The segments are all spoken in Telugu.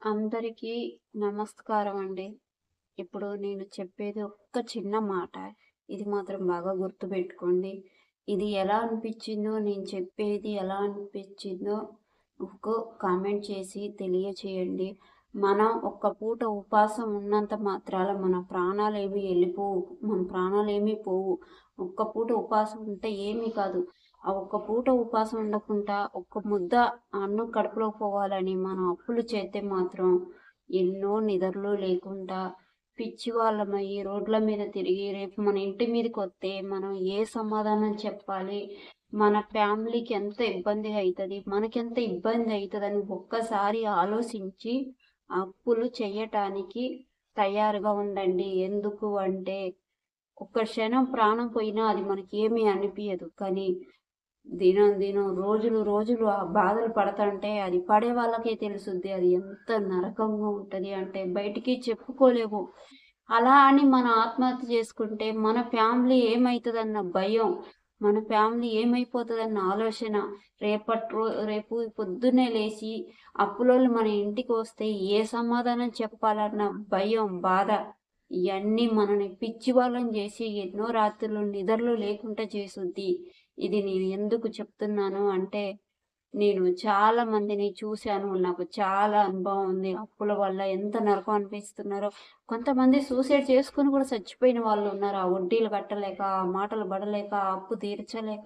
అందరికీ నమస్కారం అండి. ఇప్పుడు నేను చెప్పేది ఒక్క చిన్న మాట. ఇది మాత్రం బాగా గుర్తుపెట్టుకోండి. ఇది ఎలా అనిపించిందో, నేను చెప్పేది ఎలా అనిపించిందో ఒక కామెంట్ చేసి తెలియచేయండి. మనం ఒక్క పూట ఉపవాసం ఉన్నంత మాత్రాన మన ప్రాణాలేమి వెళ్ళిపోవు. మన ప్రాణాలేమి పోవు. ఒక్క పూట ఉపవాసం ఉంటే ఏమీ కాదు. ఆ ఒక్క పూట ఉపవాసం ఉండకుండా ఒక్క ముద్ద అన్నం కడుపులోకి పోవాలని మనం అప్పులు చేస్తే మాత్రం ఎన్నో నిద్రలు లేకుండా పిచ్చి వాళ్ళమయ్యి రోడ్ల మీద తిరిగి రేపు మన ఇంటి మీదకి వస్తే మనం ఏ సమాధానం చెప్పాలి, మన ఫ్యామిలీకి ఎంత ఇబ్బంది అవుతుంది, మనకెంత ఇబ్బంది అవుతుందని ఒక్కసారి ఆలోచించి అప్పులు చేయటానికి తయారుగా ఉండండి. ఎందుకు అంటే ఒక్క క్షణం ప్రాణం పోయినా అది మనకి ఏమీ అనిపించదు. కానీ దినం దినం రోజులు రోజులు ఆ బాధలు పడతంటే అది పడే వాళ్ళకే తెలుసుద్ది. అది ఎంత నరకంగా ఉంటుంది అంటే బయటికి చెప్పుకోలేము. అలా అని మన ఆత్మహత్య చేసుకుంటే మన ఫ్యామిలీ ఏమవుతుందన్న భయం, మన ఫ్యామిలీ ఏమైపోతుందన్న ఆలోచన, రేపు పొద్దున్నే లేచి అప్పులోళ్ళు మన ఇంటికి వస్తే ఏ సమాధానం చెప్పాలన్న భయం, బాధ, ఇవన్నీ మనని పిచ్చి వాళ్ళని చేసి ఎన్నో రాత్రులు నిద్రలు లేకుండా చేసుద్ది. ఇది నేను ఎందుకు చెప్తున్నాను అంటే నేను చాలా మందిని చూశాను. నాకు చాలా అనుభవం ఉంది. అప్పుల వల్ల ఎంత నరకం అనిపిస్తున్నారో. కొంతమంది సూసైడ్ చేసుకొని కూడా చచ్చిపోయిన వాళ్ళు ఉన్నారు. ఆ వడ్డీలు కట్టలేక, ఆ మాటలు పడలేక, ఆ అప్పు తీర్చలేక.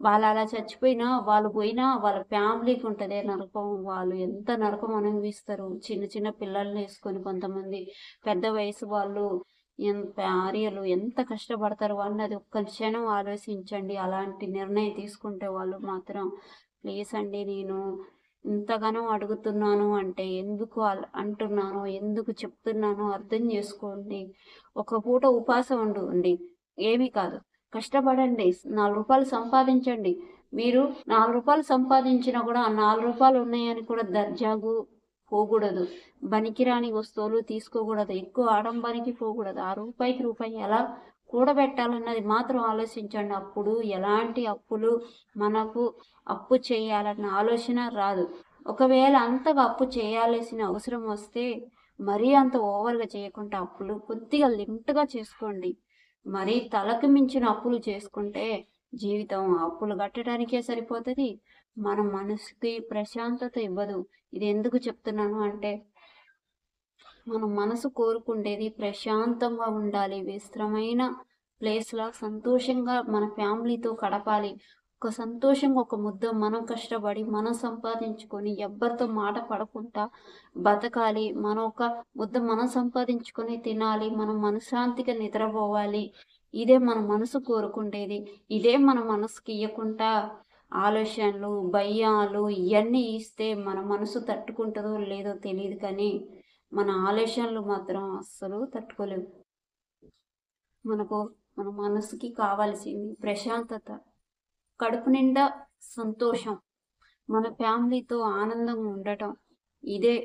వాళ్ళు అలా చచ్చిపోయినా, వాళ్ళు పోయినా వాళ్ళ ఫ్యామిలీకి ఉంటదే నరకం. వాళ్ళు ఎంత నరకం అనుభవిస్తారు. చిన్న చిన్న పిల్లల్ని వేసుకొని కొంతమంది పెద్ద వయసు వాళ్ళు భార్యలు ఎంత కష్టపడతారు అన్నది ఒక్క క్షణం ఆలోచించండి. అలాంటి నిర్ణయం తీసుకుంటే వాళ్ళు మాత్రం ప్లీజ్ అండి, నేను ఇంతగానో అడుగుతున్నాను అంటే ఎందుకు అంటున్నానో, ఎందుకు చెప్తున్నానో అర్థం చేసుకోండి. ఒక పూట ఉపవాసం ఉండి ఏమీ కాదు. కష్టపడండి, రూ. 4 సంపాదించండి. మీరు రూ. 4 సంపాదించినా కూడా ఆ రూ. 4 ఉన్నాయని కూడా దర్జాగు పోకూడదు. పనికిరాని వస్తువులు తీసుకోకూడదు. ఎక్కువ ఆడంబరికి పోకూడదు. ఆ రూపాయికి రూపాయి ఎలా కూడబెట్టాలన్నది మాత్రం ఆలోచించండి. అప్పుడు ఎలాంటి అప్పులు మనకు అప్పు చేయాలన్న ఆలోచన రాదు. ఒకవేళ అంతగా అప్పు చేయాల్సిన అవసరం వస్తే మరీ అంత ఓవర్గా చేయకుండా అప్పులు కొద్దిగా లిమిట్గా చేసుకోండి. మరీ తలకు మించిన అప్పులు చేసుకుంటే జీవితం అప్పులు కట్టడానికే సరిపోతుంది. మన మనసుకి ప్రశాంతత ఇవ్వదు. ఇది ఎందుకు చెప్తున్నాను అంటే మన మనసు కోరుకుండేది ప్రశాంతంగా ఉండాలి. విశ్రమైన ప్లేస్లో సంతోషంగా మన ఫ్యామిలీతో గడపాలి. ఒక సంతోషంగా ఒక ముద్ద మనం కష్టపడి మనం సంపాదించుకొని ఎవ్వరితో మాట పడకుండా బతకాలి. మనం ఒక ముద్ద మనం సంపాదించుకొని తినాలి. మనం మనశ్శాంతిగా నిద్రపోవాలి. ఇదే మన మనసు కోరుకుండేది. ఇదే మన మనసుకి ఇవ్వకుండా ఆలోచనలు, భయాలు ఇవన్నీ ఇస్తే మన మనసు తట్టుకుంటుందో లేదో తెలియదు. కానీ మన ఆలోచనలు మాత్రం అస్సలు తట్టుకోలేవు. మన మనసుకి కావాల్సింది ప్రశాంతత, కడుపు నిండా సంతోషం, మన ఫ్యామిలీతో ఆనందంగా ఉండటం. ఇదే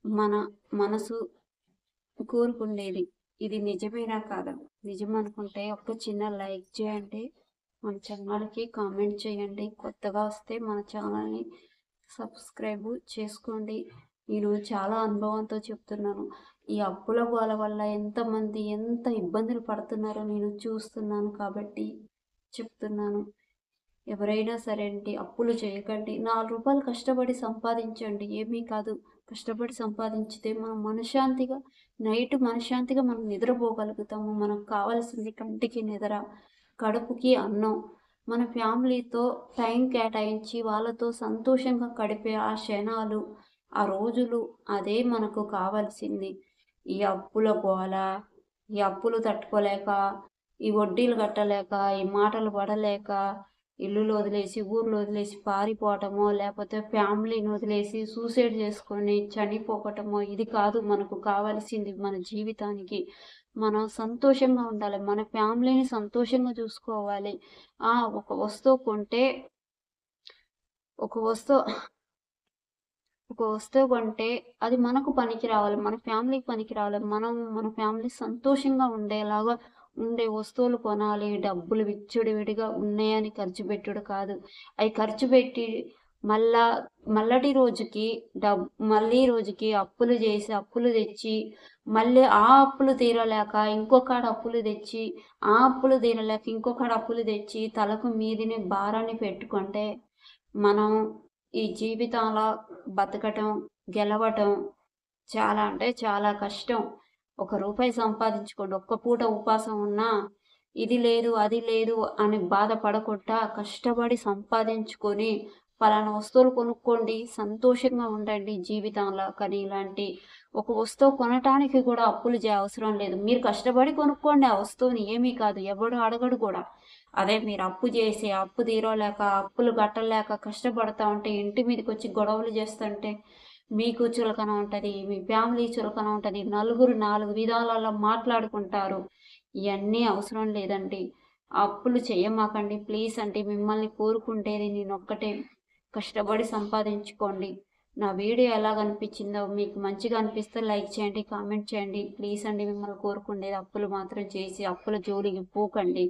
మన మనసు కోరుకుండేది. ఇది నిజమేనా కాదా? నిజం అనుకుంటే ఒక చిన్న లైక్ చేయండి. మన ఛానల్కి కామెంట్ చేయండి. కొత్తగా వస్తే మన ఛానల్ని సబ్స్క్రైబ్ చేసుకోండి. నేను చాలా అనుభవంతో చెప్తున్నాను. ఈ అప్పుల గోల వల్ల ఎంతమంది ఎంత ఇబ్బందులు పడుతున్నారో నేను చూస్తున్నాను కాబట్టి చెప్తున్నాను. ఎవరైనా సరే అండి, అప్పులు చేయకండి. రూ. 4 కష్టపడి సంపాదించండి. ఏమీ కాదు. కష్టపడి సంపాదించితే మనం మనశ్శాంతిగా నైట్ మనశ్శాంతిగా మనం నిద్రపోగలుగుతాము. మనకు కావాల్సింది కంటికి నిద్ర, కడుపుకి అన్నం. మన ఫ్యామిలీతో టైం కేటాయించి వాళ్ళతో సంతోషంగా గడిపే ఆ క్షణాలు, ఆ రోజులు, అదే మనకు కావాల్సింది. ఈ అప్పుల గోల, ఈ అప్పులు తట్టుకోలేక, ఈ వడ్డీలు కట్టలేక, ఈ మాటలు పడలేక ఇల్లులు వదిలేసి ఊర్లు వదిలేసి పారిపోవటమో, లేకపోతే ఫ్యామిలీని వదిలేసి సూసైడ్ చేసుకొని చనిపోవటమో ఇది కాదు మనకు కావాల్సింది. మన జీవితానికి మనం సంతోషంగా ఉండాలి. మన ఫ్యామిలీని సంతోషంగా చూసుకోవాలి. ఒక వస్తువు కొంటే ఒక వస్తువు ఒక వస్తువు కొంటే అది మనకు పనికి రావాలి, మన ఫ్యామిలీకి పనికి రావాలి. మన ఫ్యామిలీ సంతోషంగా ఉండేలాగా ఉండే వస్తువులు కొనాలి. డబ్బులు విచ్చడివిడిగా ఉన్నాయని ఖర్చు పెట్టుడు కాదు. అవి ఖర్చు పెట్టి మళ్ళా మల్లటి రోజుకి మళ్ళీ రోజుకి అప్పులు చేసి అప్పులు తెచ్చి మళ్ళీ ఆ అప్పులు తీరలేక ఇంకొకడు అప్పులు తెచ్చి ఆ అప్పులు తీరలేక ఇంకొకడు అప్పులు తెచ్చి తలకు మీదిని భారాన్ని పెట్టుకుంటే మనం ఈ జీవితంలో బతకటం గెలవటం చాలా అంటే చాలా కష్టం. ఒక రూపాయి సంపాదించుకోండి. ఒక్క పూట ఉపాసం ఉన్నా ఇది లేదు, అది లేదు అని బాధపడకుండా కష్టపడి సంపాదించుకొని పలానా వస్తువులు కొనుక్కోండి, సంతోషంగా ఉండండి జీవితంలో. కానీ ఇలాంటి ఒక వస్తువు కొనటానికి కూడా అప్పులు అవసరం లేదు. మీరు కష్టపడి కొనుక్కోండి ఆ వస్తువుని, ఏమీ కాదు. ఎవడు అడగడు కూడా. అదే మీరు అప్పు చేసి అప్పు తీరలేక అప్పులు కట్టలేక కష్టపడతా ఉంటే ఇంటి మీదకి వచ్చి గొడవలు చేస్తుంటే మీకు చులకన ఉంటుంది, మీ ఫ్యామిలీ చులకన ఉంటుంది, నలుగురు నాలుగు విధాలలో మాట్లాడుకుంటారు. ఇవన్నీ అవసరం లేదండి. అప్పులు చేయమాకండి ప్లీజ్ అండి. మిమ్మల్ని కోరుకుంటేది నేను ఒక్కటే, కష్టపడి సంపాదించుకోండి. నా వీడియో ఎలాగ అనిపించిందో మీకు మంచిగా అనిపిస్తే లైక్ చేయండి, కామెంట్ చేయండి ప్లీజ్ అండి. మిమ్మల్ని కోరుకుండేది అప్పులు మాత్రం చేసి అప్పుల జోలికి పోకండి.